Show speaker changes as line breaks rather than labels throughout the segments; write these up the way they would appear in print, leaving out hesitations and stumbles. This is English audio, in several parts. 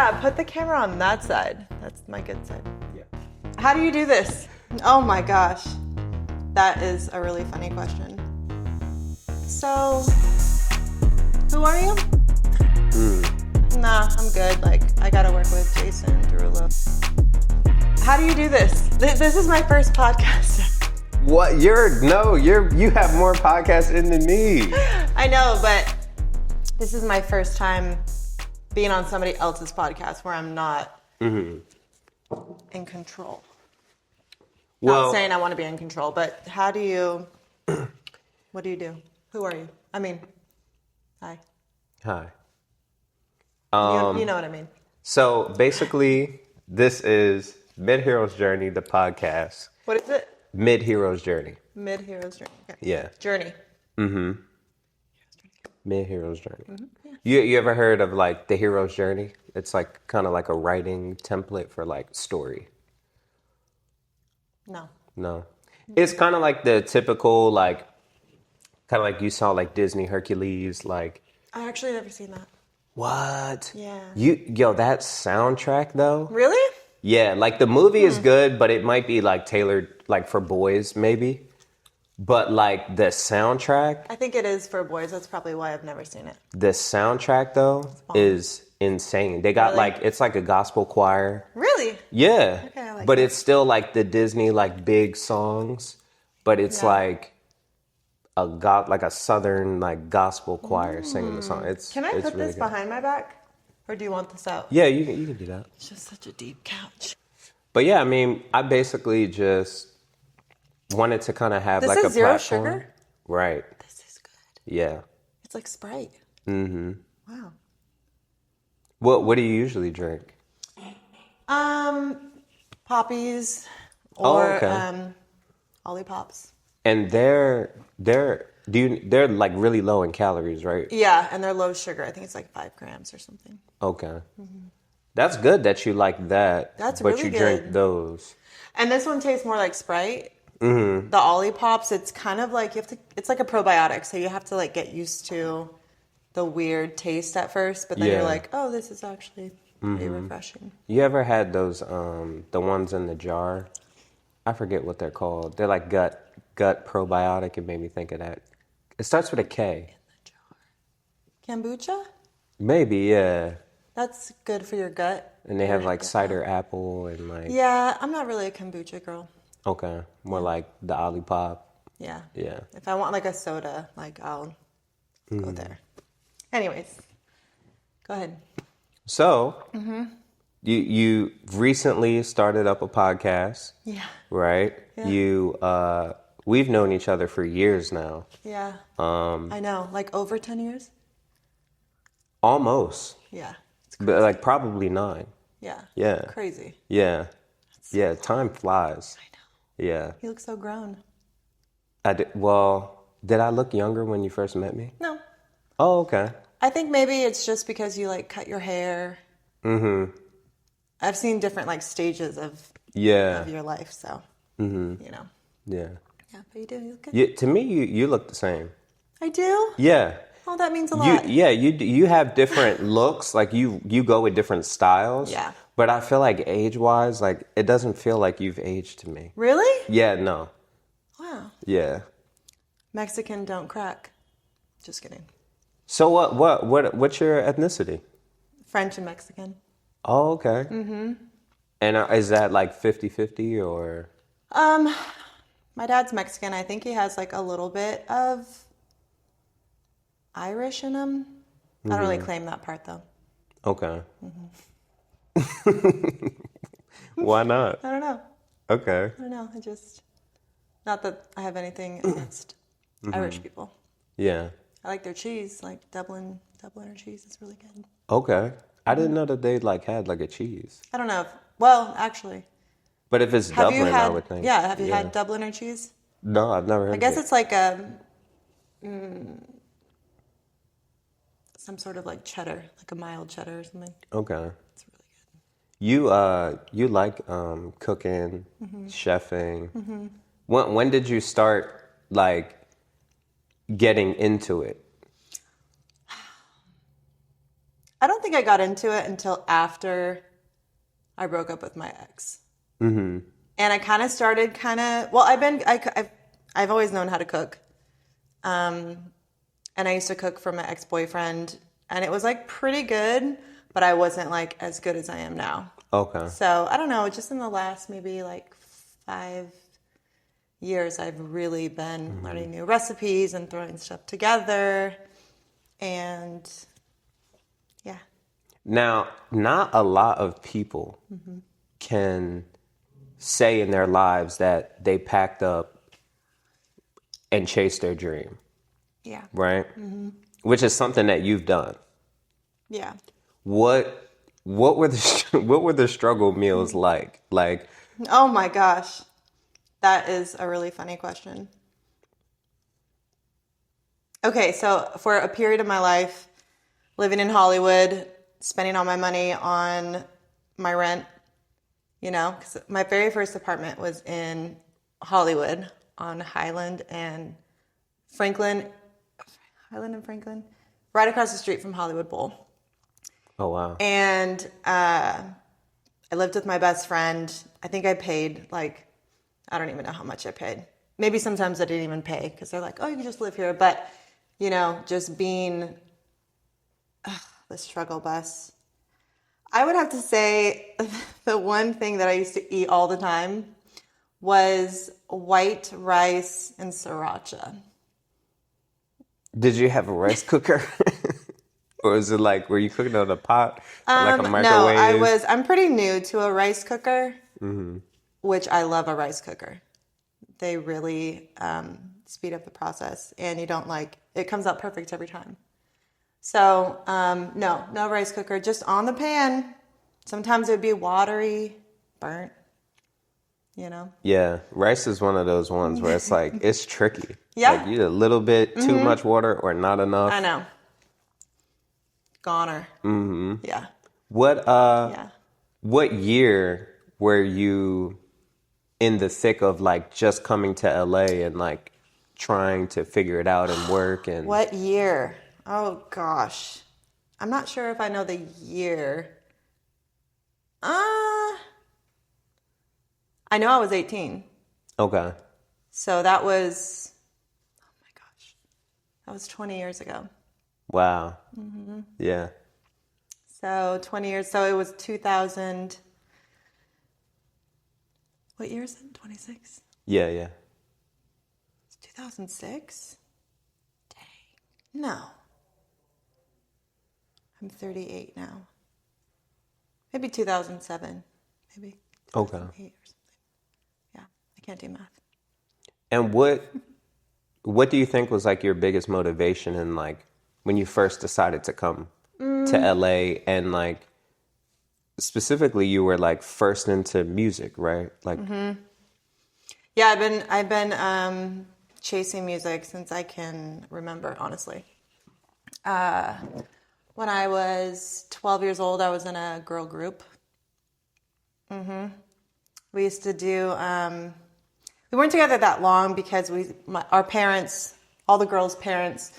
Yeah, put the camera on that side. That's my good side.
Yeah.
How do you do this? Oh my gosh. That is a really funny question. So, who are you? Nah, I'm good. Like, I gotta work with Jason Derulo. How do you do this? This is my first podcast.
What? You have more podcasts in than me.
I know, but this is my first time being on somebody else's podcast where I'm not in control. Not saying I want to be in control, but how do you, what do you do? Who are you? I mean, hi.
Hi.
You know what I mean.
So basically, this is Mid Heroes Journey, the podcast.
What is it?
Mid Heroes Journey.
Mid Heroes Journey. Okay.
Yeah.
Journey.
Mid Heroes Journey.
Yeah.
You ever heard of like the hero's journey? It's like kind of like a writing template for like story. No. It's kind of like the typical like, kind of like you saw like Disney Hercules, like.
I actually never seen that.
What?
Yeah.
That soundtrack though.
Really?
Yeah, like the movie is good, but it might be like tailored like for boys maybe. But like the soundtrack.
I think it is for boys. That's probably why I've never seen it.
The soundtrack though is insane. They got like, it's like a gospel choir.
Really?
Yeah.
Okay, I like
but
that.
it's still like the Disney like big songs, but it's like a southern like gospel choir singing the song.
Can I put
really
this
good.
behind my back? Or do you want this out?
Yeah, you can do that.
It's just such a deep couch.
But yeah, I mean, I basically just wanted to kind of have
This
like
is
a
zero
platform.
sugar?
Right.
This is good.
Yeah.
It's like Sprite. Wow.
What do you usually drink?
Poppies or
okay.
Ollipops.
And they're like really low in calories, right?
Yeah, and they're low sugar. I think it's like 5 grams or something.
Okay. That's good that you like that.
That's
but
really
you
good.
drink those.
And this one tastes more like Sprite. The Ollipops, it's kind of like it's like a probiotic, so you have to like get used to the weird taste at first, but then you're like, oh, this is actually pretty refreshing.
You ever had those the ones in the jar? I forget what they're called. They're like gut probiotic. It made me think of that. It starts with a K.
In the jar. Kombucha?
Maybe, yeah.
That's good for your gut.
And they have like cider apple and like.
Yeah, I'm not really a kombucha girl.
Okay, more like the Olipop.
Yeah.
Yeah.
If I want like a soda, like I'll go there. Anyways, go ahead.
So, you recently started up a podcast.
Yeah.
Right?
Yeah.
We've known each other for years now.
Yeah. I know, like over 10 years?
Almost.
Yeah. It's
But like probably 9.
Yeah.
Yeah.
Crazy.
Yeah. Yeah, time flies.
I know.
Yeah.
You look so grown.
Did I look younger when you first met me?
No.
Oh, okay.
I think maybe it's just because you like cut your hair. I've seen different like stages of your life, so you know.
Yeah.
Yeah, but you do. You look good.
To me, you look the same.
I do?
Yeah.
Oh, that means a lot.
You have different looks. Like you go with different styles.
Yeah.
But I feel like age-wise, like it doesn't feel like you've aged to me.
Really?
Yeah. No.
Wow.
Yeah.
Mexican don't crack. Just kidding.
So what's your ethnicity?
French and Mexican.
Oh, okay. And is that like 50-50 or?
My dad's Mexican. I think he has like a little bit of Irish in him. I don't really claim that part though.
Okay. Why not?
I don't know.
Okay.
I don't know. Not that I have anything against Irish people.
Yeah.
I like their cheese, like Dubliner cheese is really good.
Okay. I didn't know that they like had like a cheese.
I don't know well, actually.
But if it's Dublin, I would think.
Yeah, have you had Dubliner cheese?
No, I've never heard of it.
I guess it's like some sort of like cheddar, like a mild cheddar or something.
Okay.
It's really good.
You like cooking, chefing. When did you start like getting into it?
I don't think I got into it until after I broke up with my ex. Mm-hmm. And I kind of started I've always known how to cook. And I used to cook for my ex-boyfriend, and it was like pretty good, but I wasn't like as good as I am now.
Okay.
So I don't know, just in the last maybe like 5 years, I've really been learning new recipes and throwing stuff together. And yeah.
Now, not a lot of people can say in their lives that they packed up and chased their dream.
Yeah.
Right? Mm-hmm. Which is something that you've done.
Yeah.
What were the struggle meals like? Like,
oh my gosh. That is a really funny question. Okay, so for a period of my life, living in Hollywood, spending all my money on my rent, because my very first apartment was in Hollywood on Highland and Franklin, right across the street from Hollywood Bowl.
oh wow.
And I lived with my best friend. I think I paid I don't even know how much I paid. Maybe sometimes I didn't even pay because they're like, oh, you can just live here. But, just being the struggle bus. I would have to say the one thing that I used to eat all the time was white rice and sriracha.
Did you have a rice cooker? Or is it were you cooking on a pot? Like a microwave?
No, I'm pretty new to a rice cooker, which I love a rice cooker. They really speed up the process, and you don't it comes out perfect every time. So, no rice cooker, just on the pan. Sometimes it would be watery, burnt,
Yeah, rice is one of those ones where it's it's tricky.
Yeah.
You need a little bit too much water or not enough.
I know. Goner. Mm-hmm. Yeah.
What year were you in the thick of just coming to LA and trying to figure it out and work and
What year? Oh gosh. I'm not sure if I know the year. I know I was 18.
Okay.
So that was, oh my gosh, that was 20 years ago.
Wow. Mm-hmm. Yeah.
So 20 years, so it was 2000, what year is it, 26?
Yeah.
It's 2006? Dang, no. I'm 38 now. Maybe 2007, maybe 2008
Okay.
or something. Yeah, I can't do math.
And what do you think was your biggest motivation in when you first decided to come to LA and specifically you were first into music, right?
Yeah, I've been chasing music since I can remember, honestly. When I was 12 years old, I was in a girl group. We used to do. We weren't together that long because our parents, all the girls' parents,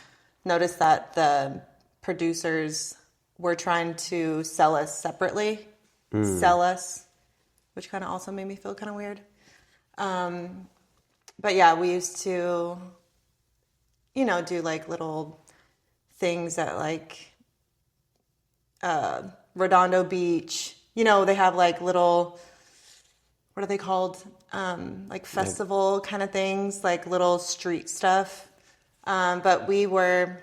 noticed that the producers were trying to sell us separately. Sell us, which kind of also made me feel kind of weird. But yeah, we used to, do little things at Redondo Beach. They have little, what are they called? Festival kind of things, little street stuff. But we were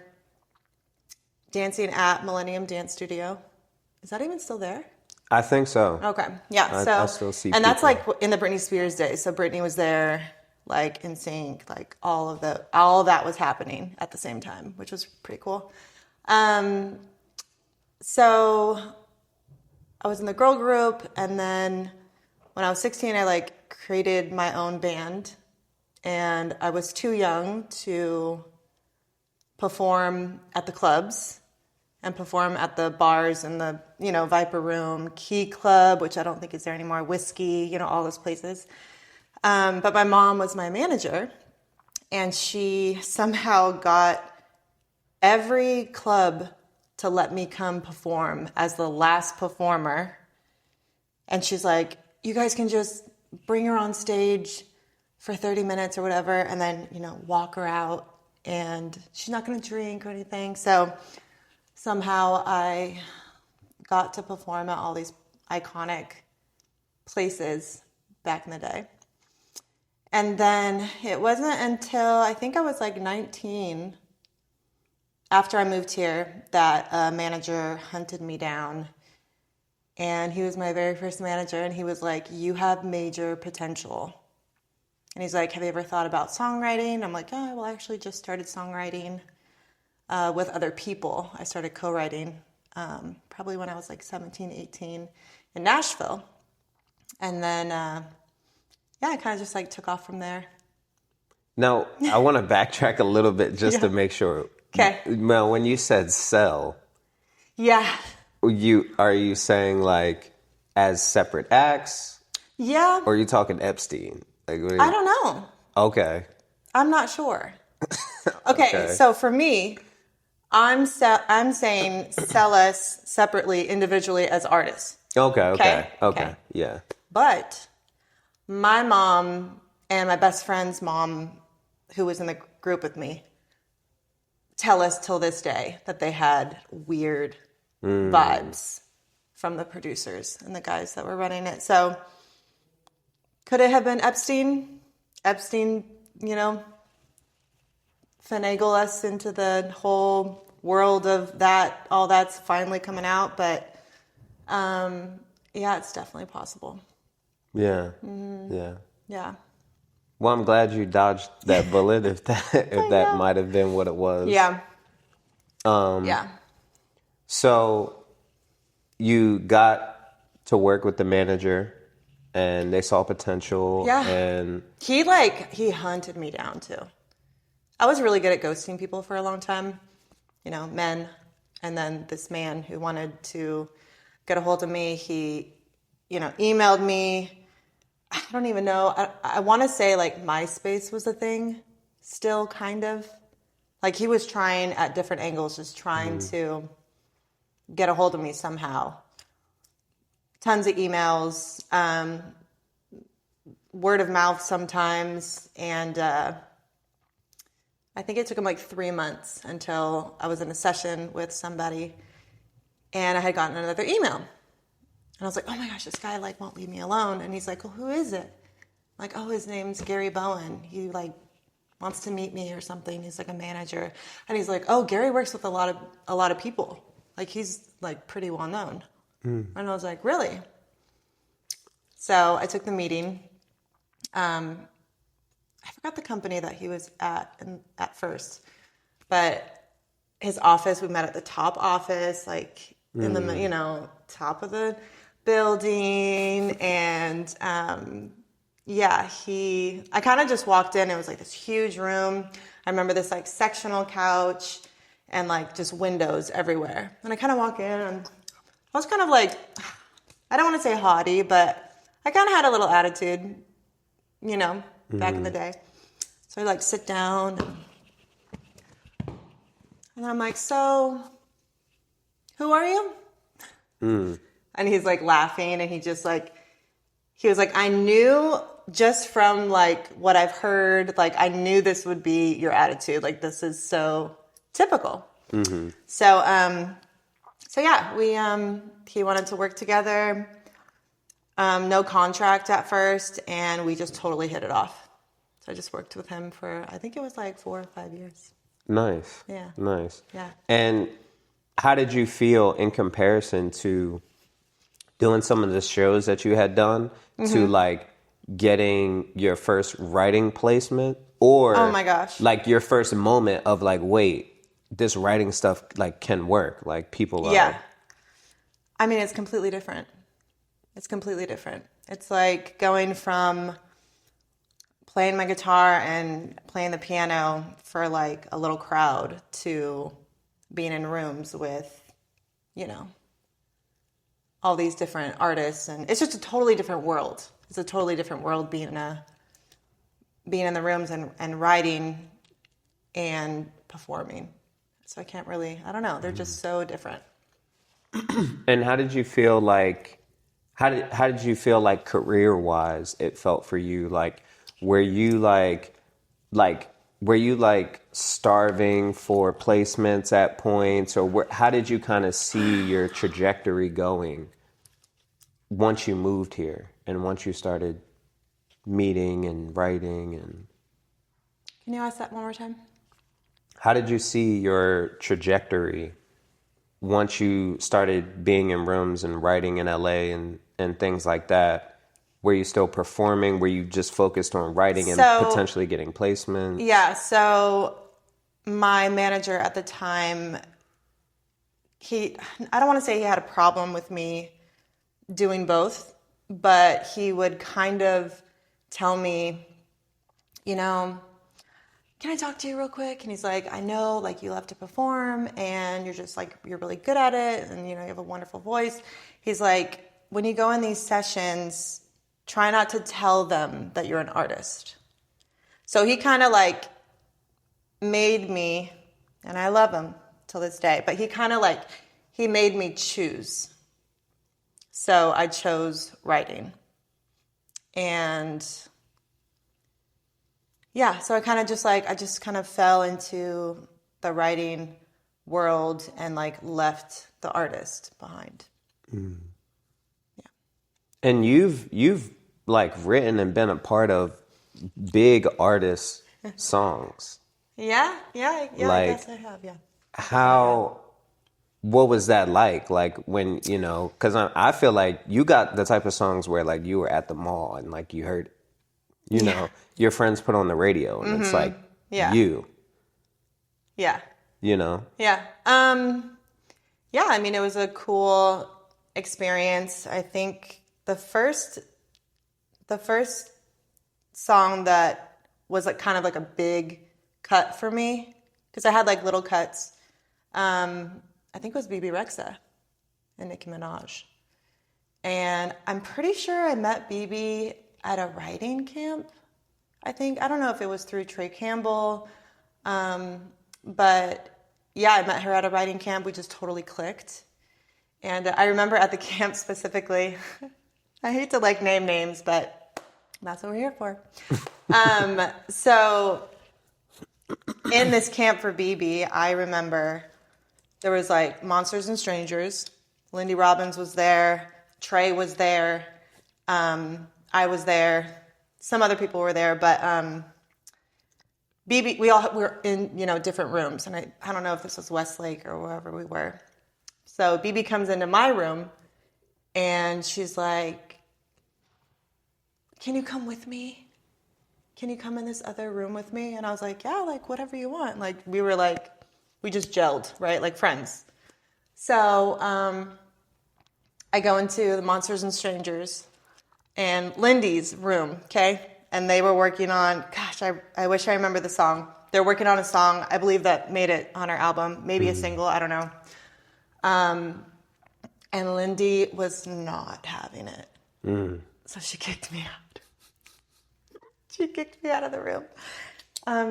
dancing at Millennium Dance Studio. Is that even still there?
I think so.
Okay. Yeah.
I still see
and that's
people.
in the Britney Spears days. So Britney was there, in sync, all of that was happening at the same time, which was pretty cool. So I was in the girl group, and then when I was 16, I created my own band, and I was too young to perform at the clubs and perform at the bars and the, Viper Room, Key Club, which I don't think is there anymore, Whiskey, all those places. But my mom was my manager, and she somehow got every club to let me come perform as the last performer. And she's like, you guys can just bring her on stage for 30 minutes or whatever, and then, walk her out, and she's not going to drink or anything. So somehow I got to perform at all these iconic places back in the day. And then it wasn't until I think I was like 19, after I moved here, that a manager hunted me down. And he was my very first manager, and he was like, you have major potential. And he's like, have you ever thought about songwriting? I'm like, oh, well, I actually just started songwriting with other people. I started co-writing probably when I was like 17, 18 in Nashville. And then, I kind of just like took off from there.
Now, I want to backtrack a little bit just to make sure.
Okay.
Mel, when you said sell,
yeah.
Are you saying like as separate acts?
Yeah.
Or are you talking Epstein? Like,
I don't know.
Okay.
I'm not sure. Okay. So for me, I'm saying sell us separately, individually as artists.
Okay. Yeah.
But my mom and my best friend's mom, who was in the group with me, tell us till this day that they had weird vibes from the producers and the guys that were running it. So could it have been Epstein? Epstein, finagle us into the whole world of that. All that's finally coming out. But it's definitely possible.
Yeah.
Mm-hmm.
Yeah.
Yeah.
Well, I'm glad you dodged that bullet if that might have been what it was.
Yeah. Yeah.
So you got to work with the manager and they saw potential.
Yeah.
And
he hunted me down too. I was really good at ghosting people for a long time, men. And then this man who wanted to get a hold of me, he, emailed me. I don't even know. I want to say like MySpace was a thing still, kind of. Like he was trying at different angles, just trying to get a hold of me somehow. Tons of emails, word of mouth sometimes. And I think it took him like 3 months until I was in a session with somebody and I had gotten another email. And I was like, oh my gosh, this guy like won't leave me alone. And he's like, well, who is it? I'm like, oh, his name's Gary Bowen. He like wants to meet me or something. He's like a manager. And he's like, oh, Gary works with a lot of people. Like he's like pretty well known. And I was like, really? So I took the meeting. I forgot the company that he was at first, but his office, we met at the top office, like in the, top of the building. And, I kind of just walked in. It was like this huge room. I remember this like sectional couch and like just windows everywhere. And I kind of walk in and I was kind of like, I don't want to say haughty, but I kind of had a little attitude, back in the day. So I like sit down and I'm like, so who are you? And he's like laughing and he was like, I knew just from like what I've heard, like I knew this would be your attitude. Like this is so typical. So he wanted to work together. No contract at first, and we just totally hit it off. So I just worked with him for, I think it was like 4 or 5 years.
Nice.
Yeah.
Nice.
Yeah.
And how did you feel in comparison to doing some of the shows that you had done to like getting your first writing placement or
oh my gosh,
like your first moment of like, wait, this writing stuff like can work. Like people are.
Yeah. I mean, it's completely different. It's like going from playing my guitar and playing the piano for like a little crowd to being in rooms with, all these different artists. And it's just a totally different world. It's a totally different world being in the rooms and writing and performing So I can't really, I don't know. They're just so different.
And how did you feel like, how did you feel like career-wise it felt for you? Like, were you were you like starving for placements at points, or how did you kind of see your trajectory going once you moved here and once you started meeting and writing? And
Can you ask that one more time?
how did you see your trajectory once you started being in rooms and writing in LA and things like that? Were you still performing? Were you just focused on writing and potentially getting placements?
Yeah, so my manager at the time, I don't want to say he had a problem with me doing both, but he would kind of tell me, you know, can I talk to you real quick? And he's like, I know like you love to perform and you're just like, you're really good at it. And you know, you have a wonderful voice. He's like, when you go in these sessions, try not to tell them that you're an artist. So he kind of like made me, and I love him till this day, but he kind of like, he made me choose. So I chose writing. And yeah, so I kind of just like, I just kind of fell into the writing world and like left the artist behind.
Mm. Yeah. And you've like written and been a part of big artist songs.
Yeah, like, I guess I have, yeah.
What was that like? Like when, you know, because I feel like you got the type of songs where like you were at the mall and like you heard, you know, your friends put on the radio and it's like you.
Yeah.
You know?
Yeah. Yeah, I mean, it was a cool experience. I think the first song that was like kind of like a big cut for me, because I had like little cuts, I think it was BB Rexa and Nicki Minaj. And I'm pretty sure I met BB at a writing camp, I think. I don't know if it was through Trey Campbell, but yeah, I met her at a writing camp. We just totally clicked. And I remember at the camp specifically, I hate to like name names, but that's what we're here for. So in this camp for BB, I remember there was like Monsters and Strangers. Lindy Robbins was there. Trey was there. I was there. Some other people were there, but BB, we all were in, you know, different rooms. And I don't know if this was Westlake or wherever we were. So BB comes into my room and she's like, can you come with me? Can you come in this other room with me? And I was like, yeah, like whatever you want. Like we were like, we just gelled, right? Like friends. So I go into the Monsters and Strangers and Lindy's room, okay? And they were working on, gosh, I wish I remember the song. They're working on a song, I believe that made it on her album, maybe a single, I don't know. And Lindy was not having it. So she kicked me out. She kicked me out of the room.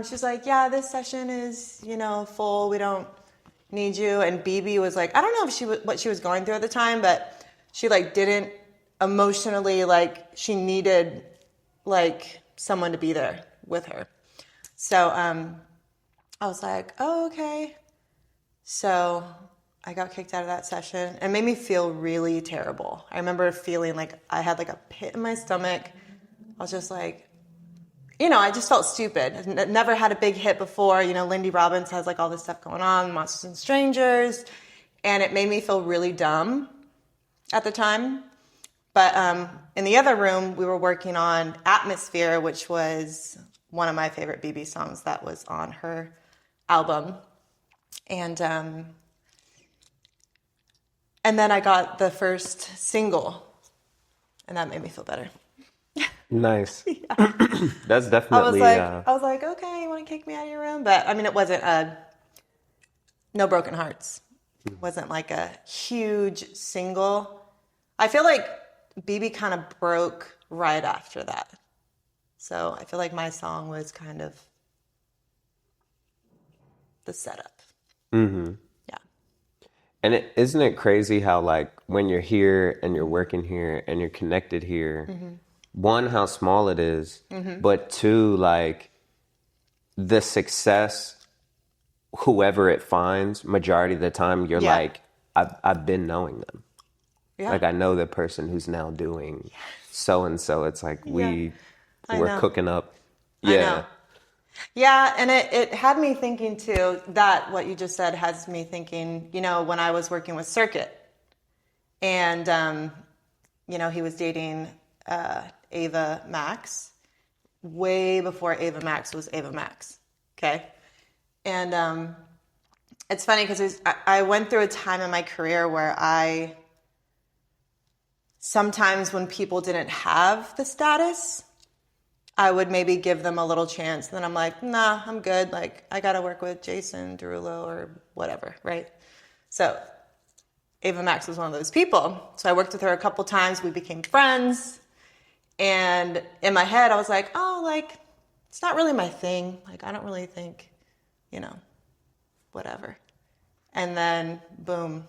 She's like, yeah, this session is, you know, full. We don't need you. And BB was like, I don't know if what she was going through at the time, but she like didn't emotionally, like she needed like someone to be there with her. So I was like, oh, okay. So I got kicked out of that session and it made me feel really terrible. I remember feeling like I had like a pit in my stomach. I was just like, you know, I just felt stupid. I've never had a big hit before. You know, Lindy Robbins has like all this stuff going on, Monsters and Strangers. And it made me feel really dumb at the time. But in the other room, we were working on Atmosphere, which was one of my favorite BB songs that was on her album. And then I got the first single, and that made me feel better.
Nice. Yeah. That's definitely.
I was like, okay, you want to kick me out of your room? But I mean, it wasn't No Broken Hearts. It wasn't like a huge single. I feel like BB kind of broke right after that. So I feel like my song was kind of the setup.
Mm-hmm.
Yeah.
And isn't it crazy how, like, when you're here and you're working here and you're connected here, one, how small it is, but two, like, the success, whoever it finds, majority of the time, you're
Yeah.
like, I've been knowing them.
Yeah.
Like, I know the person who's now doing so and so. It's like we're
know.
cooking up.
I
Yeah.
know. Yeah, and it had me thinking too, that what you just said has me thinking, when I was working with Circuit and, he was dating Ava Max way before Ava Max was Ava Max. Okay. And it's funny because I went through a time in my career where sometimes when people didn't have the status, I would maybe give them a little chance. And then I'm like, nah, I'm good. Like, I got to work with Jason Derulo or whatever, right? So Ava Max was one of those people. So I worked with her a couple times. We became friends. And in my head, I was like, oh, like, it's not really my thing. Like, I don't really think, whatever. And then, boom,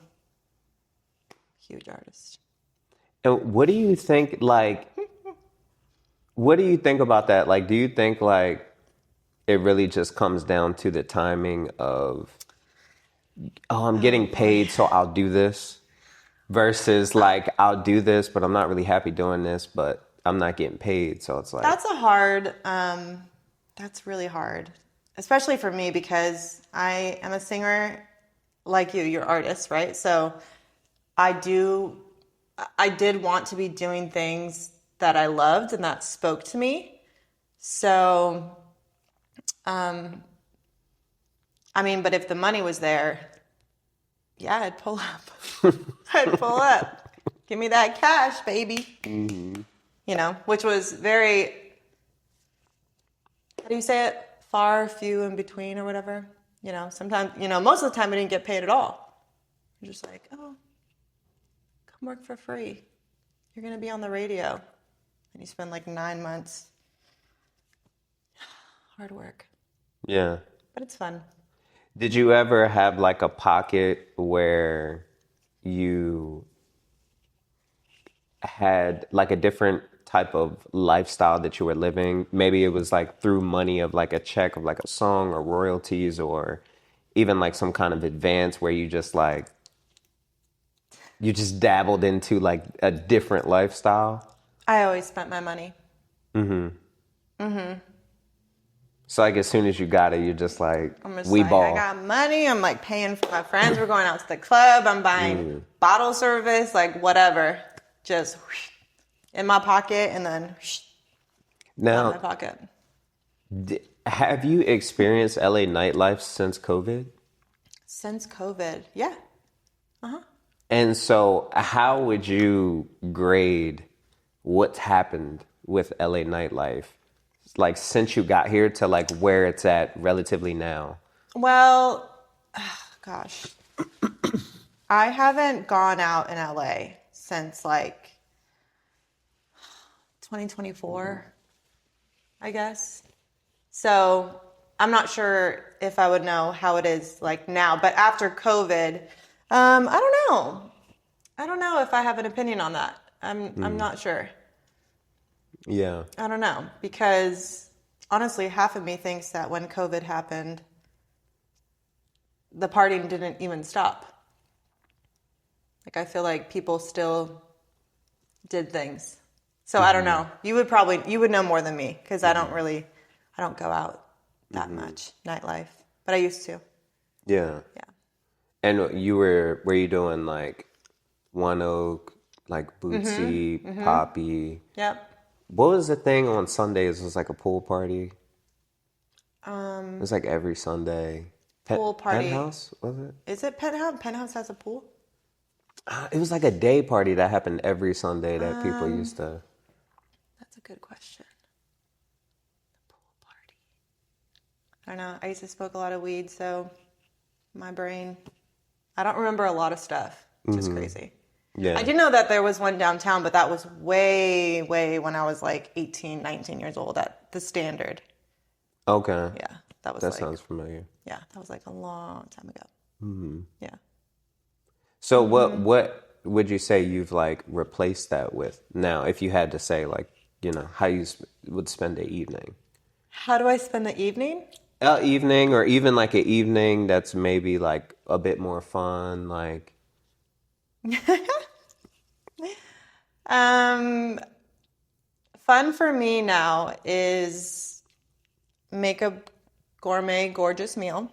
huge artist.
And what do you think, like, what do you think about that? Like, do you think, like, it really just comes down to the timing of, I'm getting paid, so I'll do this, versus, like, I'll do this, but I'm not really happy doing this, but I'm not getting paid, so it's like...
That's really hard, especially for me because I am a singer like you're artist, right? So I did want to be doing things that I loved and that spoke to me. So, but if the money was there, yeah, I'd pull up. I'd pull up. Give me that cash, baby. Mm-hmm. Which was very, how do you say it? Far, few in between or whatever. Sometimes, most of the time we didn't get paid at all. We're just like, oh, come work for free. You're going to be on the radio. And you spend like 9 months. Hard work.
Yeah.
But it's fun.
Did you ever have like a pocket where you had like a different type of lifestyle that you were living? Maybe it was like through money of like a check of like a song or royalties, or even like some kind of advance where you just dabbled into like a different lifestyle? I
always spent my money.
So like as soon as you got it, you're just like,
I got money. I'm like paying for my friends. We're going out to the club. I'm buying bottle service, like whatever. Just in my pocket and then
now,
out of my pocket.
Have you experienced LA nightlife since COVID?
Since COVID, yeah.
And so how would you grade what's happened with LA nightlife? Like since you got here to like where it's at relatively now?
Well, gosh. I haven't gone out in LA since like 2024, I guess. So I'm not sure if I would know how it is like now, but after COVID, I don't know. I don't know if I have an opinion on that. I'm not sure.
Yeah.
I don't know, because honestly, half of me thinks that when COVID happened, the partying didn't even stop. Like, I feel like people still did things. So I don't know. You would know more than me, because I don't go out that much, nightlife. But I used to.
Yeah.
Yeah.
And were you doing like One Oak, like Bootsy, Poppy?
Yep.
What was the thing on Sundays? It was like a pool party. It was like every Sunday.
Pool party.
Penthouse, was it?
Is it Penthouse? Penthouse has a pool?
It was like a day party that happened every Sunday that people used to.
That's a good question. The pool party. I don't know. I used to smoke a lot of weed, so my brain, I don't remember a lot of stuff. It's just crazy.
Yeah.
I do know that there was one downtown, but that was way, way when I was like 18, 19 years old at the Standard.
Okay.
Yeah.
That sounds familiar.
Yeah. That was like a long time ago. Yeah.
So what would you say you've like replaced that with now? If you had to say like, how you would spend the evening.
How do I spend the evening?
Evening, or even like an evening that's maybe like a bit more fun, like.
Fun for me now is make a gourmet, gorgeous meal,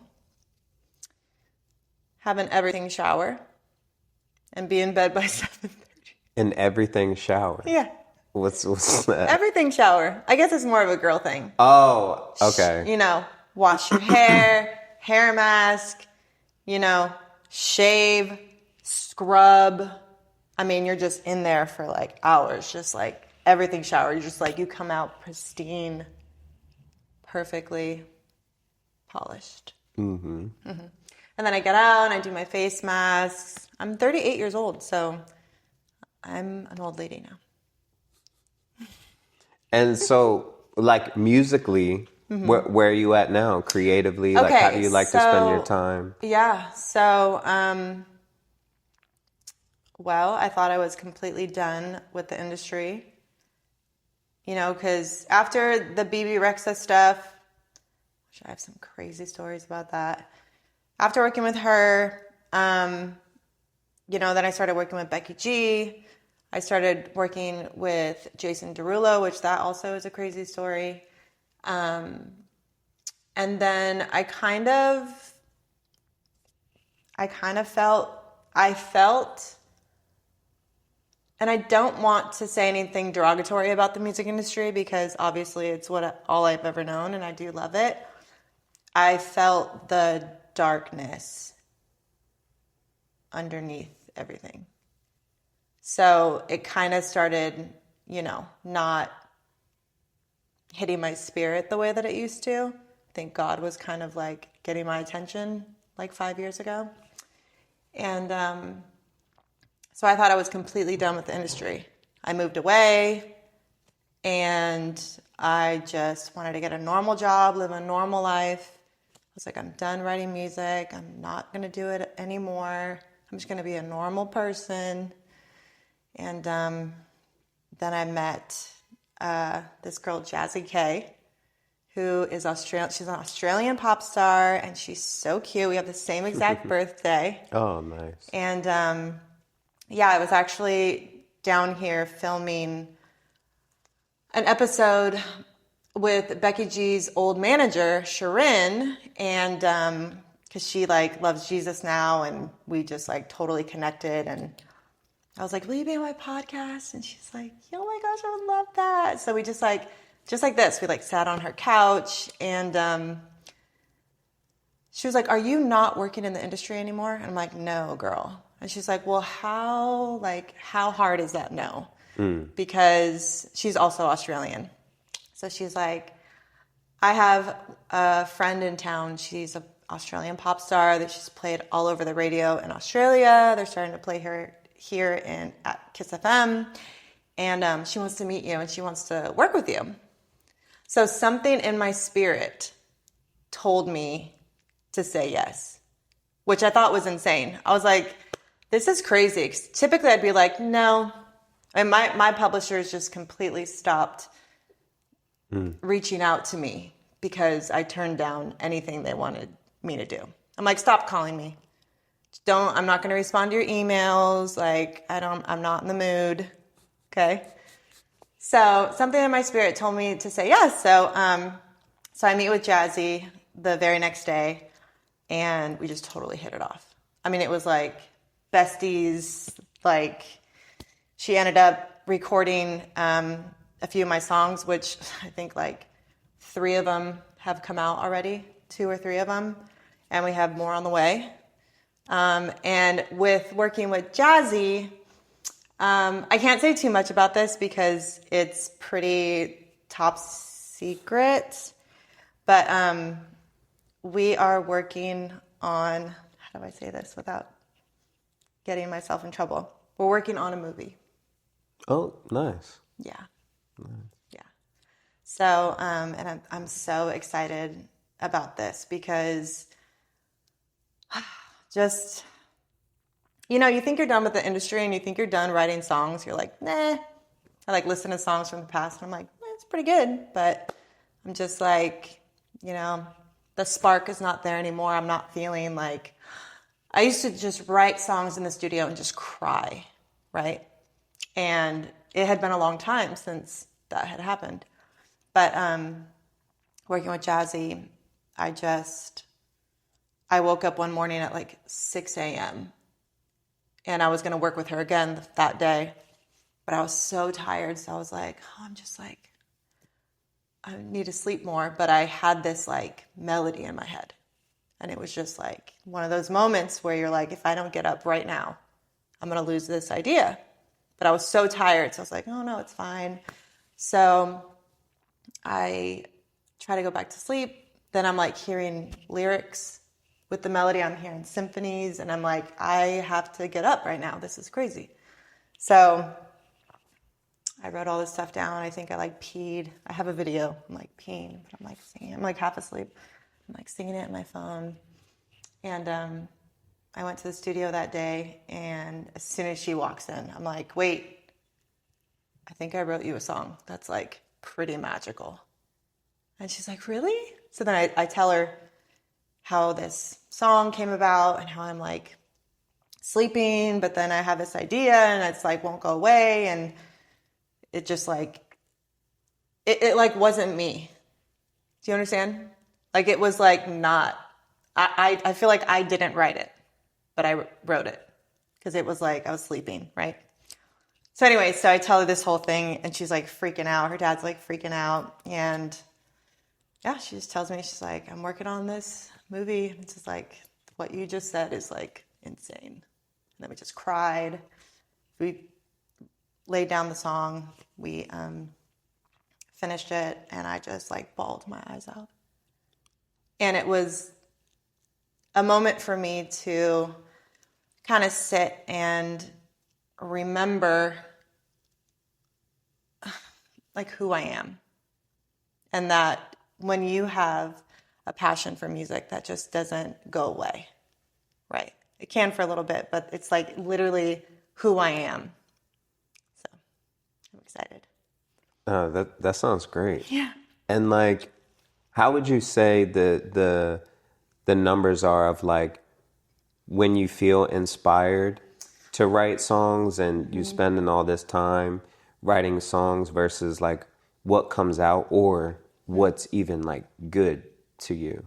have an everything shower, and be in bed by 7:30.
An everything shower.
Yeah.
What's that?
Everything shower. I guess it's more of a girl thing.
Oh, okay.
Wash your hair mask, shave, scrub. I mean, you're just in there for like hours, just like everything shower. You're just like, you come out pristine, perfectly polished. Mm-hmm. Mm-hmm. And then I get out and I do my face masks. I'm 38 years old, so I'm an old lady now.
And so, like, musically, where are you at now? Creatively? Like, how do you like to spend your time?
Yeah, so, well, I thought I was completely done with the industry. Because after the BB Rexa stuff, which I have some crazy stories about that. After working with her, then I started working with Becky G. I started working with Jason Derulo, which that also is a crazy story. And then I felt, and I don't want to say anything derogatory about the music industry because obviously it's all I've ever known and I do love it. I felt the darkness underneath everything. So it kind of started, not hitting my spirit the way that it used to. I think God was kind of like getting my attention like 5 years ago. And so I thought I was completely done with the industry. I moved away and I just wanted to get a normal job, live a normal life. I was like, I'm done writing music. I'm not going to do it anymore. I'm just going to be a normal person. And then I met this girl, Jazzy K, who is Australian. She's an Australian pop star, and she's so cute. We have the same exact birthday.
Oh, nice.
And I was actually down here filming an episode with Becky G's old manager, Sharon, and because she like loves Jesus now, and we just like totally connected. And I was like, will you be on my podcast? And she's like, oh my gosh, I would love that. So we just like this, we like sat on her couch and she was like, are you not working in the industry anymore? And I'm like, no, girl. And she's like, well, how hard is that? No. Because she's also Australian. So she's like, I have a friend in town. She's an Australian pop star that she's played all over the radio in Australia. They're starting to play her here at Kiss FM. And she wants to meet you and she wants to work with you. So something in my spirit told me to say yes, which I thought was insane. I was like, this is crazy. 'Cause typically I'd be like, no. And my publishers just completely stopped reaching out to me because I turned down anything they wanted me to do. I'm like, stop calling me. I'm not going to respond to your emails. Like, I'm not in the mood. Okay. So something in my spirit told me to say yes. So I meet with Jazzy the very next day and we just totally hit it off. I mean, it was like besties. Like, she ended up recording a few of my songs, which I think like 3 of them have come out already, 2 or 3 of them, and we have more on the way. And with working with Jazzy, I can't say too much about this because it's pretty top secret, but we are working on, how do I say this without getting myself in trouble? We're working on a movie.
Oh, nice.
Yeah. Nice. Yeah. So, and I'm so excited about this because just, you think you're done with the industry and you think you're done writing songs. You're like, nah. I like listen to songs from the past and I'm like, it's pretty good. But I'm just like, the spark is not there anymore. I'm not feeling like, I used to just write songs in the studio and just cry, right? And it had been a long time since that had happened. But working with Jazzy, I woke up one morning at like 6 a.m. and I was going to work with her again that day. But I was so tired. So I was like, I need to sleep more. But I had this like melody in my head. And it was just like one of those moments where you're like, if I don't get up right now, I'm going to lose this idea. But I was so tired. So I was like, oh, no, it's fine. So I try to go back to sleep. Then I'm like hearing lyrics with the melody. I'm hearing symphonies. And I'm like, I have to get up right now. This is crazy. So I wrote all this stuff down. I think I like peed. I have a video. I'm like peeing, but I'm like singing. I'm like half asleep. I'm like singing it on my phone. And I went to the studio that day. And as soon as she walks in, I'm like, wait, I think I wrote you a song that's like pretty magical. And she's like, really? So then I tell her how this song came about and how I'm like sleeping, but then I have this idea and it's like won't go away. And it just like, it like wasn't me. Do you understand? Like it was like not, I feel like I didn't write it, but I wrote it because it was like I was sleeping, right? So anyway, so I tell her this whole thing and she's like freaking out. Her dad's like freaking out. And yeah, she just tells me, she's like, I'm working on this movie. It's just like, what you just said is like insane. And then we just cried. We laid down the song. We finished it and I just like bawled my eyes out. And it was a moment for me to kind of sit and remember like who I am. And that when you have a passion for music, that just doesn't go away, right? It can for a little bit, but it's like literally who I am. So I'm excited.
That sounds great.
Yeah.
And like, how would you say the numbers are of like when you feel inspired to write songs and you spending all this time writing songs versus like what comes out or what's even like good to you?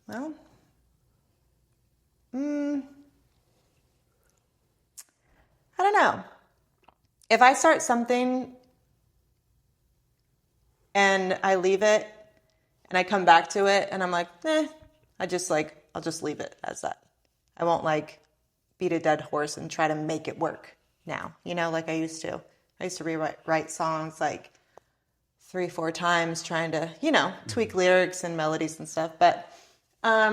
Well, I don't know. If I start something and I leave it and I come back to it and I'm like, I'll just leave it as that. I won't like beat a dead horse and try to make it work now, like I used to. I used to rewrite songs like 3-4 times trying to, tweak lyrics and melodies and stuff. But I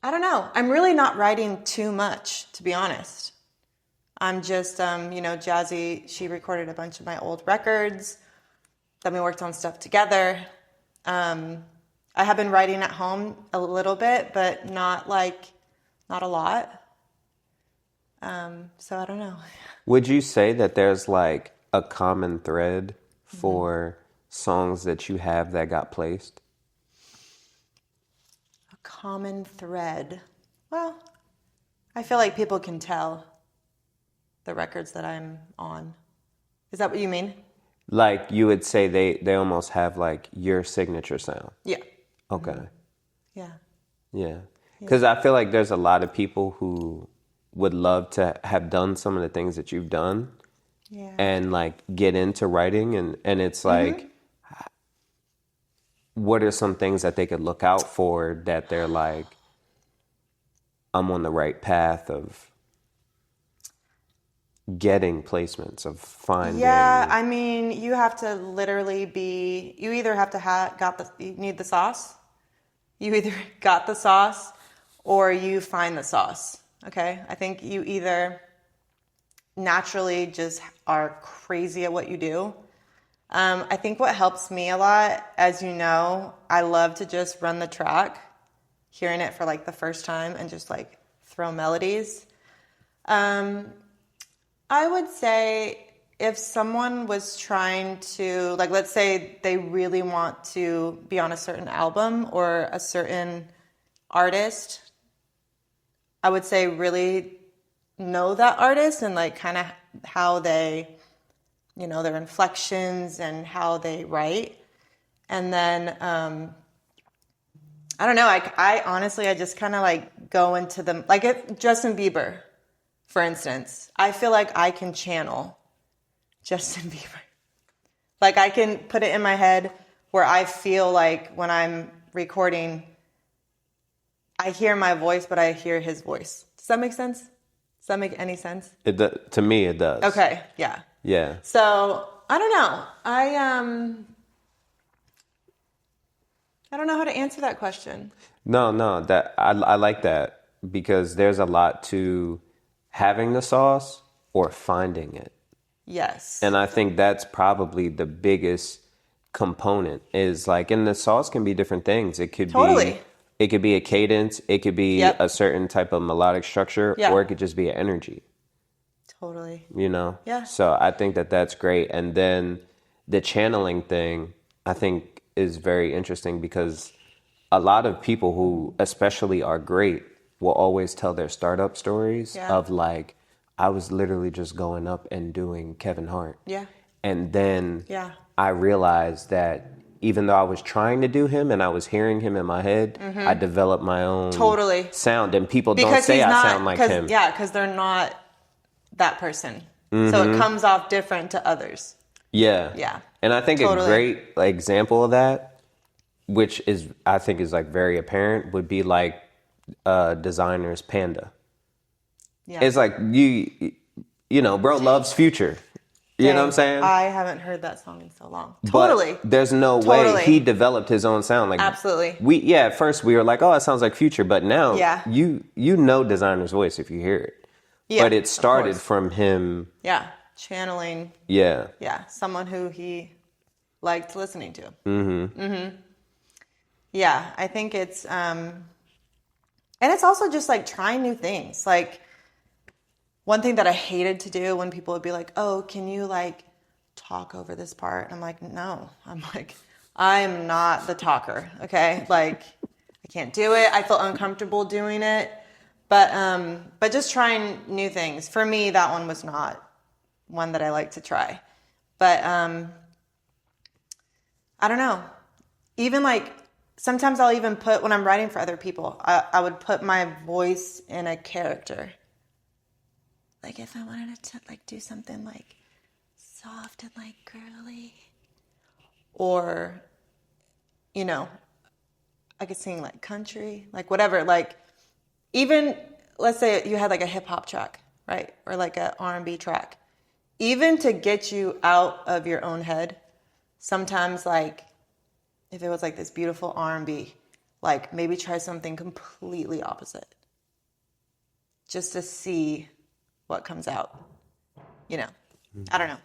don't know. I'm really not writing too much, to be honest. I'm just, Jazzy, she recorded a bunch of my old records. Then we worked on stuff together. I have been writing at home a little bit, but not a lot. So I don't know.
Would you say that there's like a common thread for songs that you have that got placed?
A common thread. Well, I feel like people can tell the records that I'm on. Is that what you mean?
Like you would say they almost have like your signature sound.
Yeah.
Okay.
Mm-hmm. Yeah.
Yeah. Because I feel like there's a lot of people who would love to have done some of the things that you've done and like get into writing. And it's like, what are some things that they could look out for that they're like, I'm on the right path of getting placements, of finding.
Yeah, I mean, you have to literally you either have to you need the sauce. You either got the sauce or you find the sauce. Okay? I think you either naturally just are crazy at what you do. I think what helps me a lot, as you know, I love to just run the track. hearing it for like the first time and just like throw melodies. I would say if someone was trying to, like, let's say they really want to be on a certain album or a certain artist, I would say really know that artist and like kind of how they, you know, their inflections and how they write. And then, I don't know, I honestly, I just kind of like go into them, like if Justin Bieber, for instance, I feel like I can channel Justin Bieber. Like I can put it in my head where I feel like when I'm recording, I hear my voice, but I hear his voice. Does that make sense? Does that make any sense?
To me, it does.
Okay, yeah.
Yeah.
So I don't know. I don't know how to answer that question.
No, that I like that because there's a lot to having the sauce or finding it.
Yes.
And I think that's probably the biggest component is like, and the sauce can be different things. It could
Totally.
It could be a cadence. It could be
Yep.
a certain type of melodic structure,
Yeah.
or it could just be an energy,
Totally.
you know?
Yeah.
So I think that that's great. And then the channeling thing, I think is very interesting because a lot of people who especially are great will always tell their startup stories
Yeah.
of like, I was literally just going up and doing Kevin Hart.
Yeah.
And then
Yeah.
I realized that even though I was trying to do him and I was hearing him in my head, I developed my own
Totally.
sound. And people don't
Because
say
he's
I
not,
sound like him.
Yeah, because they're not that person. So it comes off different to others.
Yeah.
Yeah.
And I think
Totally.
a great example of that, which is I think is like very apparent, would be like Designer's Panda.
Yeah.
It's like you know, bro loves Future. You know what I'm saying?
I haven't heard that song in so long. Totally.
But there's no
Totally.
way he developed his own sound. Like
Absolutely.
At first we were like, oh, it sounds like Future, but now
Yeah.
you know Designer's voice if you hear it.
Yeah,
but it
of
started
course.
from him.
Yeah. Channeling.
Yeah.
Yeah. Someone who he liked listening to. Mm-hmm. Yeah. I think it's, and it's also just like trying new things. Like one thing that I hated to do when people would be like, oh, can you like talk over this part? I'm like, no. I'm like, I'm not the talker. Okay. Like I can't do it. I feel uncomfortable doing it. But just trying new things. For me, that one was not one that I like to try. But I don't know. Even like sometimes I'll even put, when I'm writing for other people, I would put my voice in a character. Like if I wanted to like do something like soft and like girly, or, you know, I could sing like country, like whatever, like even let's say you had like a hip hop track, right? Or like a R&B track. Even to get you out of your own head, sometimes like if it was like this beautiful R&B, like maybe try something completely opposite. Just to see what comes out, you know. I don't know.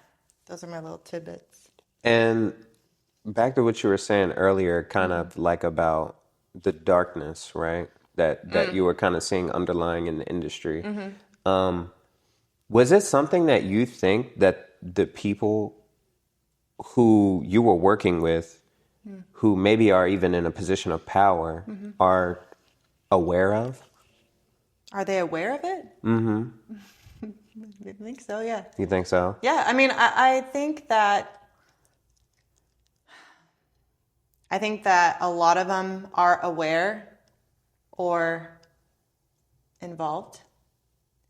Those are my little tidbits.
And back to what you were saying earlier, kind of like about the darkness, right? That you were kind of seeing underlying in the industry. Was it something that you think that the people who you were working with, who maybe are even in a position of power, are aware of?
Are they aware of it? Mm-hmm. I think so, yeah.
You think so?
Yeah, I mean, I think that a lot of them are aware or involved.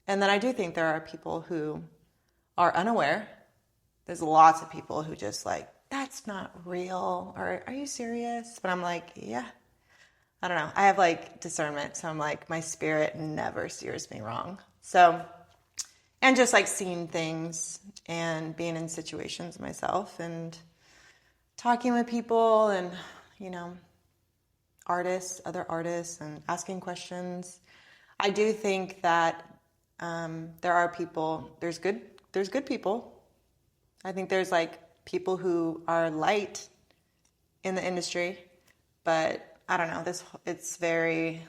And then I do think there are people who are unaware. There's lots of people who just like, that's not real, or are you serious? But I'm like, yeah. I don't know. I have like discernment, so I'm like, my spirit never steers me wrong. So, and just like seeing things and being in situations myself and talking with people and, you know, other artists, and asking questions. I do think that there are people, there's good people. I think there's like people who are light in the industry, but I don't know, it's very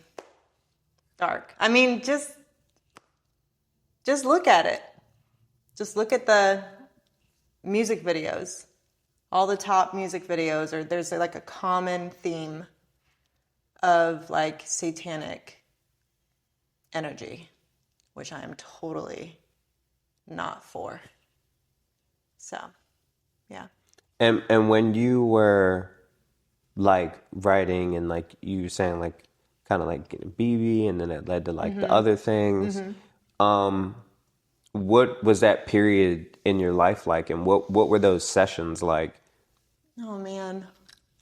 dark. I mean, just look at it. Just look at the music videos. All the top music videos, or there's like a common theme of like satanic energy, which I am totally not for. So, yeah.
And when you were like writing and like you were saying like kind of like getting BB and then it led to like the other things, what was that period in your life like, and what were those sessions like?
Oh man,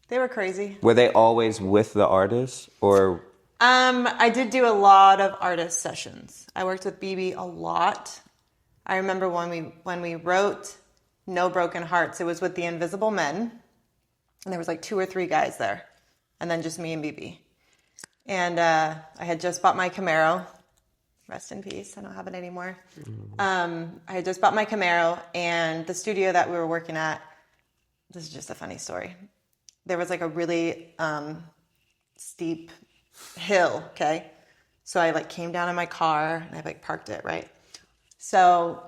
they were crazy.
Were they always with the artist, or?
I did do a lot of artist sessions. I worked with BB a lot. I remember when we wrote No Broken Hearts, it was with the Invisible Men, and there was like 2 or 3 guys there, and then just me and BB. And I had just bought my Camaro. Rest in peace. I don't have it anymore. I had just bought my Camaro, and the studio that we were working at, this is just a funny story. There was like a really steep hill, okay? So I like came down in my car, and I like parked it, right? So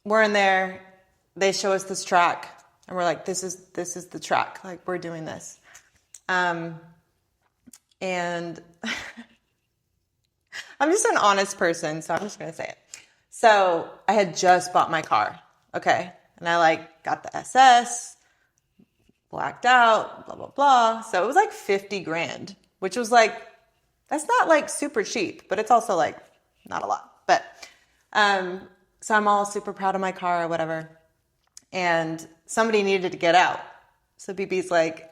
we're in there. They show us this track, and we're like, this is the track. Like, we're doing this. And I'm just an honest person, so I'm just going to say it. So I had just bought my car, okay? And I like got the SS, blacked out, blah, blah, blah. So it was like 50 grand, which was like, that's not like super cheap, but it's also like not a lot. But so I'm all super proud of my car or whatever. And somebody needed to get out. So BB's like,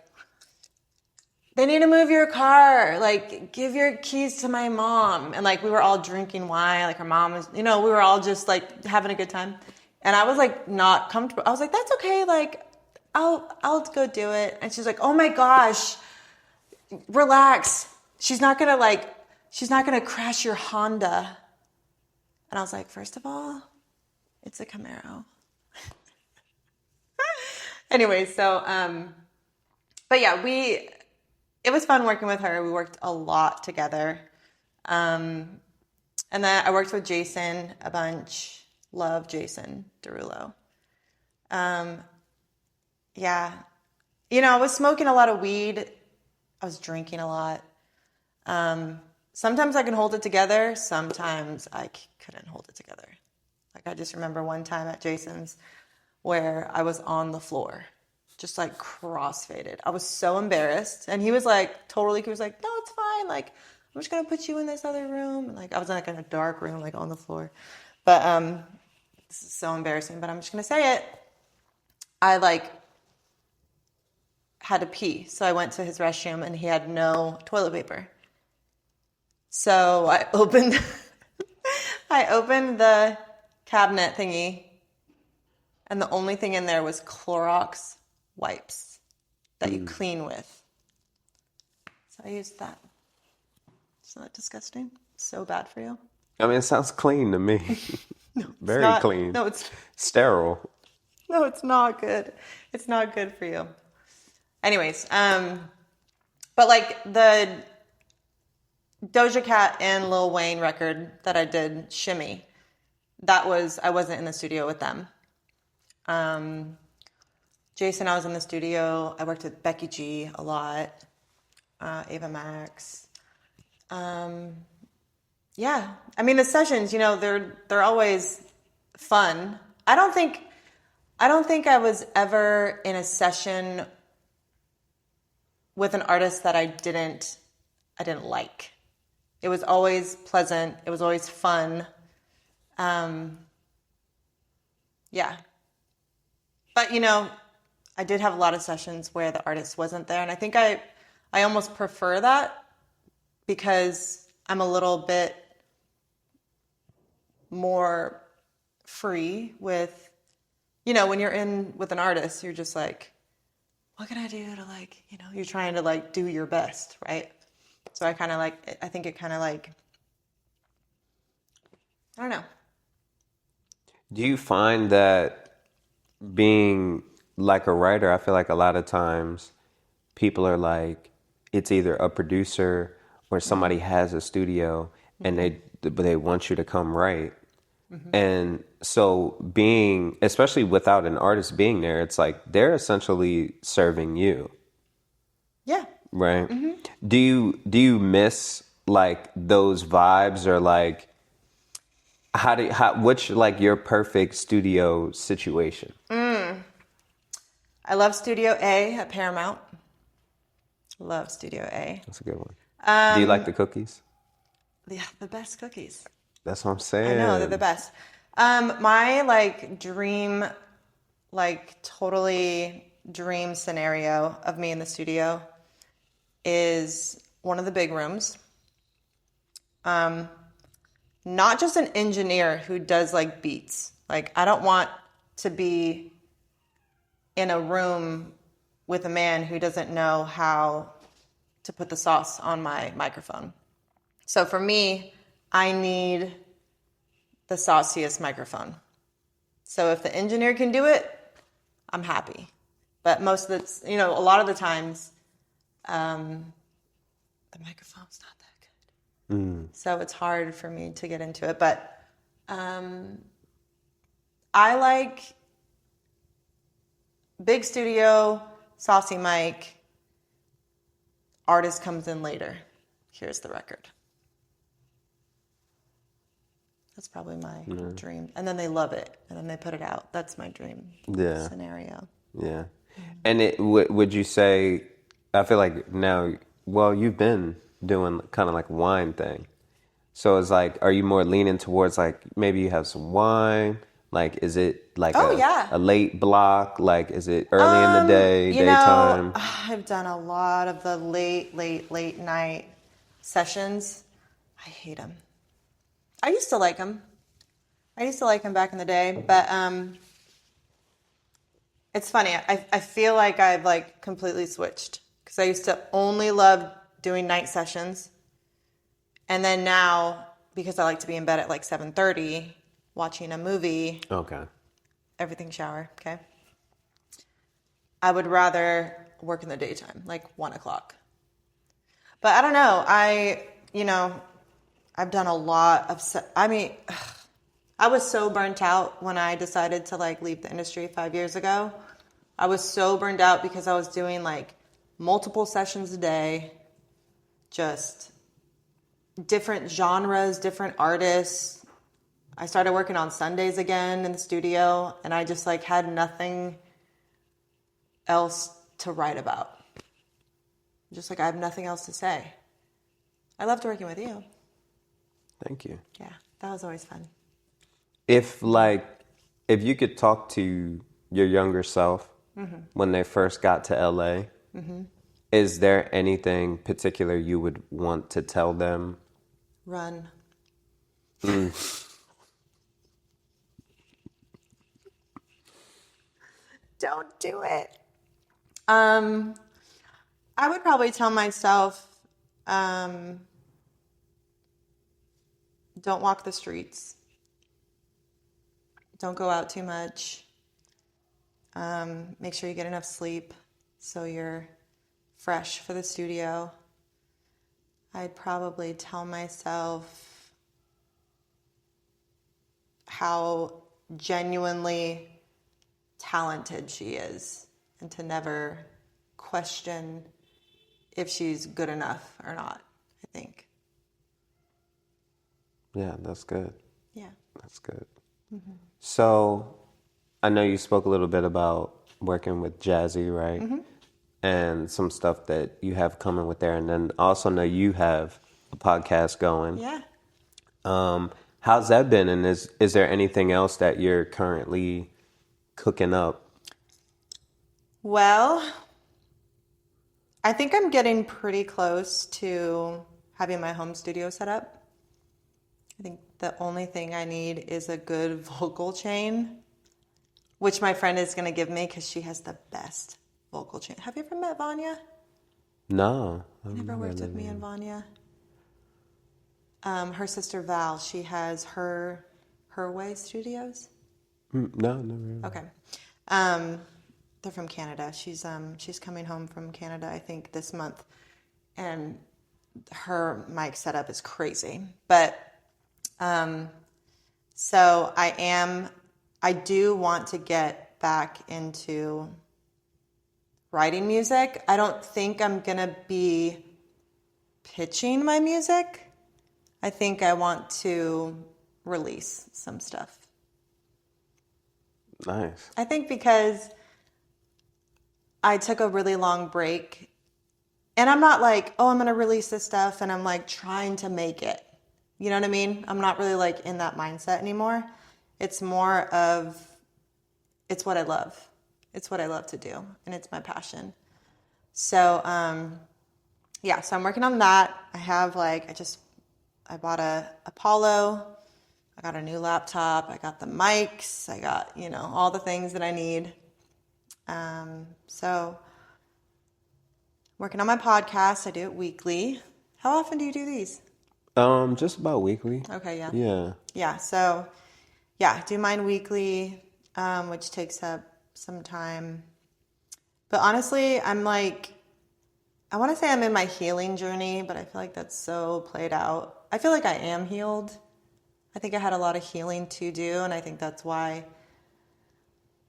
they need to move your car. Like, give your keys to my mom. And like, we were all drinking wine. Like, her mom was, we were all just like having a good time. And I was like, not comfortable. I was like, that's okay. Like, I'll go do it. And she's like, oh my gosh, relax. She's not going to crash your Honda. And I was like, first of all, it's a Camaro. Anyway, so, but yeah, it was fun working with her. We worked a lot together. And then I worked with Jason a bunch. Love Jason Derulo. Yeah. I was smoking a lot of weed. I was drinking a lot. Sometimes I can hold it together. Sometimes I couldn't hold it together. Like, I just remember one time at Jason's where I was on the floor, just like cross-faded. I was so embarrassed. And he was like, he was like, no, it's fine. Like, I'm just going to put you in this other room. And like, I was like in a dark room, like on the floor. But this is so embarrassing, but I'm just going to say it. I like had to pee. So I went to his restroom and he had no toilet paper. So I opened the cabinet thingy, and the only thing in there was Clorox wipes that you clean with. So I used that. Isn't that disgusting? So bad for you.
I mean, it sounds clean to me.
No,
Very
not.
clean.
No, it's
sterile.
No, it's not good. It's not good for you. Anyways, but like the Doja Cat and Lil Wayne record that I did, Shimmy, I wasn't in the studio with them. Jason, I was in the studio. I worked with Becky G a lot. Ava Max. Yeah. I mean, the sessions, they're always fun. I don't think I was ever in a session with an artist that I didn't like. It was always pleasant. It was always fun. Yeah. But, I did have a lot of sessions where the artist wasn't there. And I think I almost prefer that because I'm a little bit more free with, when you're in with an artist, you're just like, what can I do to like, you're trying to like do your best, right? So I think it kind of like, I don't know.
Do you find that being like a writer, I feel like a lot of times people are like, it's either a producer or somebody has a studio and they want you to come write. And so being, especially without an artist being there, it's like they're essentially serving you,
Yeah.
right? Do you miss like those vibes, or like what's like your perfect studio situation?
I love Studio A at Paramount. Love Studio A.
That's a good one. Do you like the cookies?
Yeah, the best cookies.
That's what I'm
I
saying.
know, they're the best. My like dream, like totally dream scenario of me in the studio is one of the big rooms. Not just an engineer who does like beats. Like I don't want to be in a room with a man who doesn't know how to put the sauce on my microphone. So for me, I need the sauciest microphone. So if the engineer can do it, I'm happy. But most of the, a lot of the times, the microphone's not that good. So it's hard for me to get into it. But I like big studio, saucy mic, artist comes in later. Here's the record. That's probably my dream. And then they love it, and then they put it out. That's my dream scenario.
Yeah. And would you say, I feel like now, well, you've been doing kind of like wine thing. So it's like, are you more leaning towards like, maybe you have some wine? Like, is it like a late block? Like, is it early in the day, daytime?
I've done a lot of the late night sessions. I hate them. I used to like them. Back in the day, but it's funny. I feel like I've like completely switched, because I used to only love doing night sessions, and then now, because I like to be in bed at like 7:30 watching a movie.
Okay.
Everything shower. Okay. I would rather work in the daytime, like 1:00. But I don't know. I've done a lot of, I was so burnt out when I decided to like leave the industry 5 years ago. I was so burned out because I was doing like multiple sessions a day, just different genres, different artists. I started working on Sundays again in the studio, and I just like had nothing else to write about. Just like I have nothing else to say. I loved working with you.
Thank you.
Yeah, that was always fun.
If you could talk to your younger self when they first got to LA, is there anything particular you would want to tell them?
Run. Don't do it. I would probably tell myself, don't walk the streets. Don't go out too much. Make sure you get enough sleep so you're fresh for the studio. I'd probably tell myself how genuinely talented she is, and to never question if she's good enough or not, I think.
Yeah, that's good.
Yeah.
That's good. So I know you spoke a little bit about working with Jazzy, right? And some stuff that you have coming with there. And then I also know you have a podcast going.
Yeah.
How's that been? And is there anything else that you're currently cooking up?
Well, I think I'm getting pretty close to having my home studio set up. I think the only thing I need is a good vocal chain, which my friend is going to give me because she has the best vocal chain. Have you ever met Vanya?
No.
You never worked with me and Vanya? Her sister Val, she has Her Way Studios.
No, never.
Okay. They're from Canada. She's coming home from Canada, I think, this month. and her mic setup is crazy. But so I do want to get back into writing music. I don't think I'm going to be pitching my music. I think I want to release some stuff.
Nice.
I think because I took a really long break, and I'm not like, oh, I'm going to release this stuff and I'm like trying to make it. You know what I mean? I'm not really like in that mindset anymore. It's more of, it's what I love. It's what I love to do, and it's my passion. So, yeah, so I'm working on that. I have like, I bought a Apollo. I got a new laptop. I got the mics. I got, all the things that I need. So working on my podcast. I do it weekly. How often do you do these?
Just about weekly.
Okay, yeah.
Yeah.
Yeah, so yeah, do mine weekly, which takes up some time. But honestly, I'm like, I want to say I'm in my healing journey, but I feel like that's so played out. I feel like I am healed. I think I had a lot of healing to do, and I think that's why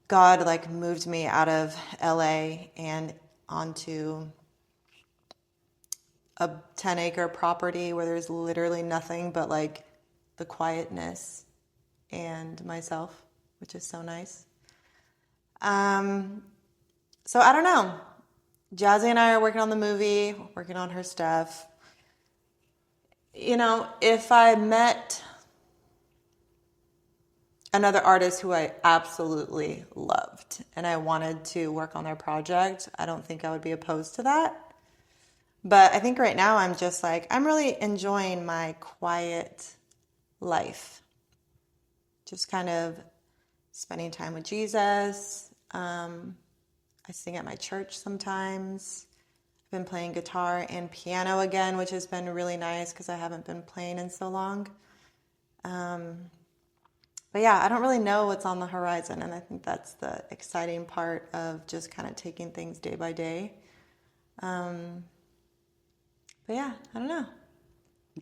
God like moved me out of LA and onto a 10-acre property where there's literally nothing but like the quietness and myself, which is so nice. So I don't know. Jazzy and I are working on the movie, working on her stuff. If I met another artist who I absolutely loved and I wanted to work on their project, I don't think I would be opposed to that. But I think right now I'm just like, I'm really enjoying my quiet life. Just kind of spending time with Jesus. I sing at my church sometimes. I've been playing guitar and piano again, which has been really nice because I haven't been playing in so long. But yeah, I don't really know what's on the horizon, and I think that's the exciting part of just kind of taking things day by day. But yeah, I don't know.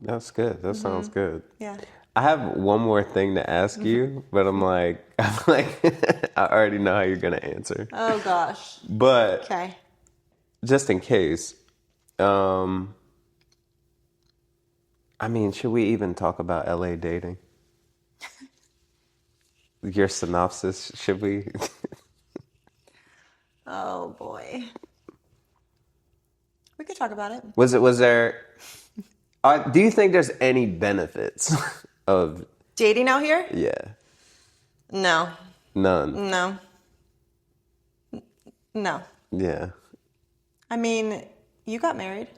That's good. That sounds good.
Yeah.
I have one more thing to ask you, but I'm like, I already know how you're gonna answer.
Oh gosh.
But
Okay.
just in case, I mean, should we even talk about LA dating? Your synopsis, should we?
Oh boy. We could talk about it.
Was there? Do you think there's any benefits of
Dating out here?
Yeah.
No.
None.
No.
Yeah.
I mean, you got married.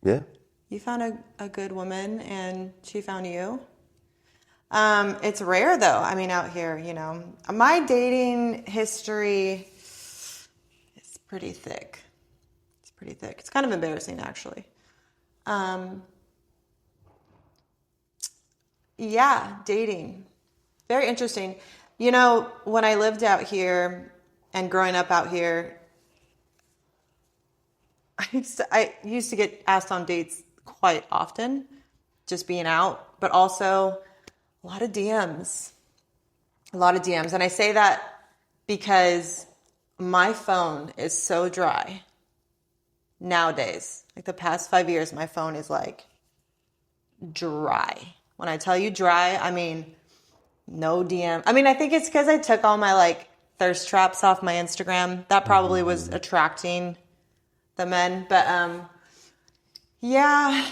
Yeah.
You found a good woman and she found you. It's rare though. I mean, out here, my dating history is pretty thick. It's pretty thick. It's kind of embarrassing actually. Yeah, dating. Very interesting. When I lived out here and growing up out here, I used to get asked on dates quite often, just being out, but also a lot of DMs. A lot of DMs. And I say that because my phone is so dry nowadays. Like the past 5 years, my phone is like dry. When I tell you dry, I mean no DM. I mean, I think it's because I took all my like thirst traps off my Instagram. That probably was attracting the men. But yeah,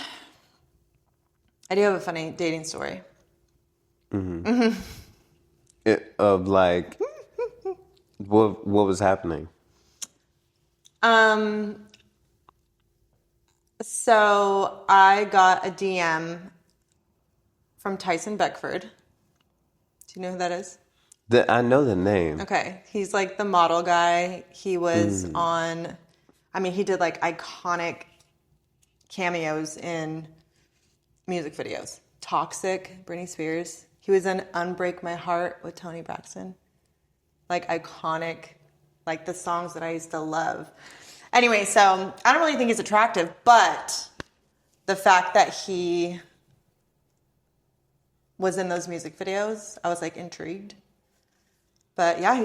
I do have a funny dating story.
Of like, what was happening?
So I got a DM from Tyson Beckford. Do you know who that is?
I know the name.
Okay. He's like the model guy. He was he did like iconic cameos in music videos. Toxic, Britney Spears. He was in Unbreak My Heart with Toni Braxton. Like iconic, like the songs that I used to love. Anyway, so I don't really think he's attractive, but the fact that he was in those music videos, I was like intrigued. But yeah,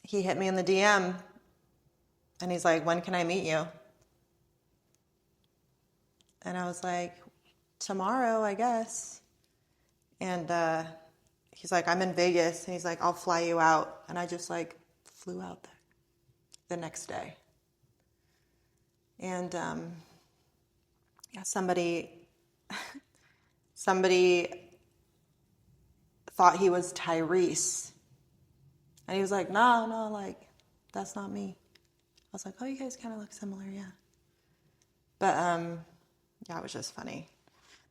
he hit me in the DM and he's like, when can I meet you? And I was like, tomorrow, I guess. And he's like, I'm in Vegas. And he's like, I'll fly you out. And I just like flew out there the next day. And yeah, somebody thought he was Tyrese. And he was like, no, like, that's not me. I was like, oh, you guys kind of look similar, yeah. But, yeah, it was just funny.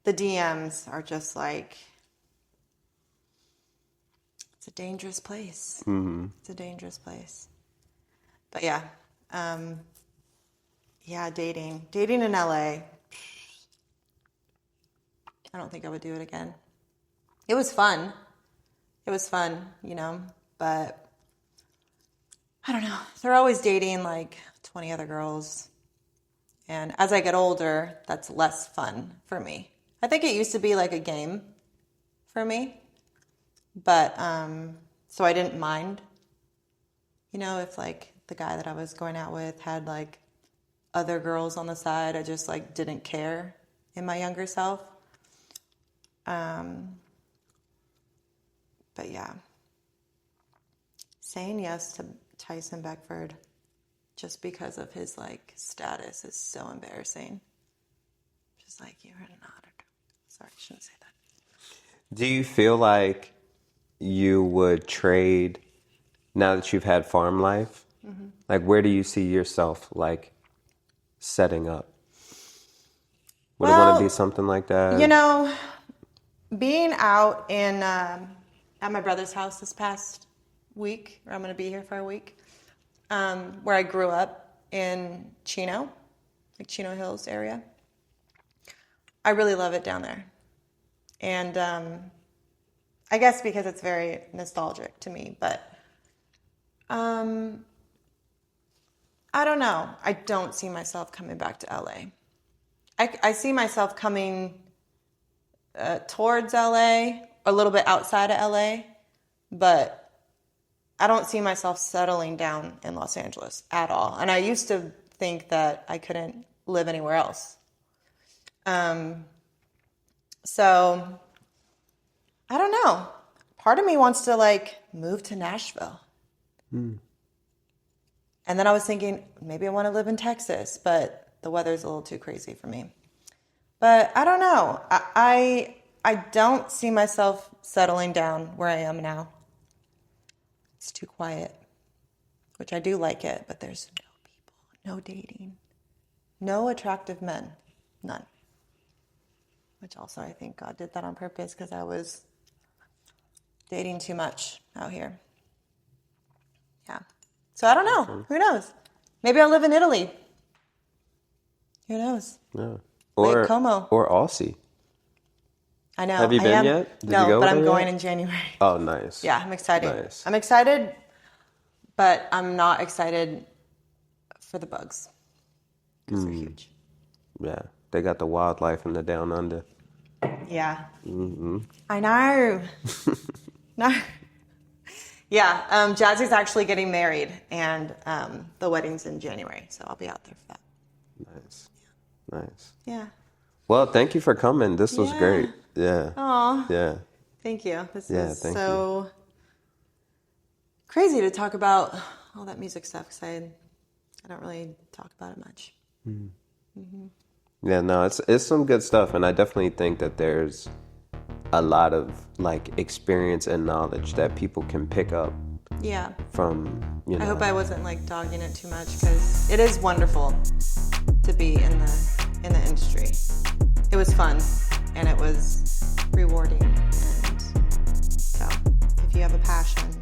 The DMs are just like, it's a dangerous place. Mm-hmm. It's a dangerous place. But yeah, dating in LA. I don't think I would do it again. It was fun, but I don't know. They're always dating like 20 other girls. And as I get older, that's less fun for me. I think it used to be like a game for me. But, so I didn't mind, if like the guy that I was going out with had like other girls on the side. I just like didn't care in my younger self. But yeah, saying yes to Tyson Beckford just because of his like status is so embarrassing. Just like, you're an auditor. Sorry, I shouldn't say that.
Do you feel like you would trade now that you've had farm life? Mm-hmm. Like, where do you see yourself like setting up? Would it want to be something like that?
Being out in at my brother's house this past week, or I'm going to be here for a week, where I grew up in Chino, like Chino Hills area. I really love it down there. And I guess because it's very nostalgic to me, but I don't know. I don't see myself coming back to LA. I see myself coming towards LA, a little bit outside of LA, but I don't see myself settling down in Los Angeles at all. And I used to think that I couldn't live anywhere else. So I don't know. Part of me wants to like move to Nashville. Mm. And then I was thinking, maybe I want to live in Texas, but the weather's a little too crazy for me. But I don't know. I don't see myself settling down where I am now. It's too quiet, which I do like it, but there's no people, no dating, no attractive men, none. Which also I think God did that on purpose because I was dating too much out here. Yeah. So I don't know. Who knows? Maybe I'll live in Italy. Who knows?
Yeah. Or
Como.
Or Aussie.
I know.
Have you been yet? Did you go
but I'm
there
going
yet?
in January.
Oh, nice.
Yeah, I'm excited.
Nice.
I'm excited, but I'm not excited for the bugs. Because they're huge.
Yeah. They got the wildlife in the down under.
Yeah. Mm-hmm. I know. No. Yeah. Jazzy's actually getting married, and the wedding's in January, so I'll be out there for that.
Nice. Yeah. Nice.
Yeah.
Well, thank you for coming. This was great. Yeah.
Aw.
Yeah.
Thank you. This is so crazy to talk about all that music stuff because I don't really talk about it much. Mm. Mm-hmm.
Yeah, no, it's some good stuff, and I definitely think that there's a lot of like experience and knowledge that people can pick up.
Yeah.
From
I hope I wasn't like dogging it too much because it is wonderful to be in the industry. It was fun and it was rewarding, and so if you have a passion